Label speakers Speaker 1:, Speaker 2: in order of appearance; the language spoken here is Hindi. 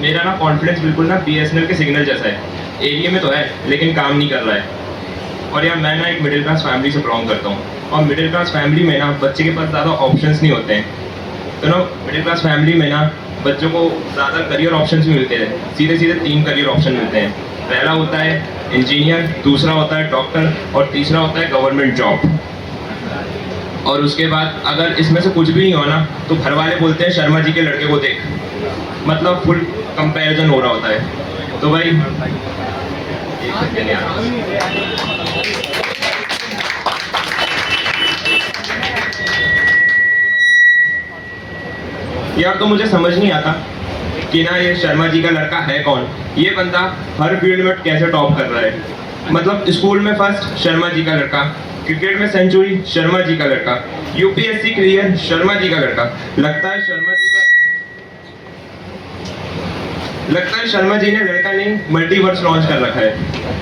Speaker 1: मेरा ना कॉन्फिडेंस बिल्कुल ना बीएसएनएल के सिग्नल जैसा है। एरिया में तो है लेकिन काम नहीं कर रहा है। और यार मैं ना एक मिडिल क्लास फैमिली से बिलोंग करता हूँ, और मिडिल क्लास फैमिली में ना बच्चे के पास ज़्यादा ऑप्शंस नहीं होते हैं। तो ना मिडिल क्लास फैमिली में ना बच्चों को ज़्यादा करियर ऑप्शंस भी मिलते हैं। सीधे सीधे 3 करियर ऑप्शन मिलते हैं। पहला होता है इंजीनियर, दूसरा होता है डॉक्टर, और तीसरा होता है गवर्नमेंट जॉब। और उसके बाद अगर इसमें से कुछ भी नहीं हुआ ना तो घर वाले बोलते हैं शर्मा जी के लड़के को देख। मतलब फुल कंपैरिजन हो रहा होता है। तो भाई यार तो मुझे समझ नहीं आता कि ना ये शर्मा जी का लड़का है कौन। ये बंदा हर फील्ड में कैसे टॉप कर रहा है। मतलब स्कूल में फर्स्ट शर्मा जी का लड़का, क्रिकेट में सेंचुरी शर्मा जी का लड़का, यूपीएससी क्लियर शर्मा जी का लड़का। लगता है शर्मा जी ने लड़का नहीं मल्टीवर्स लॉन्च कर रखा है।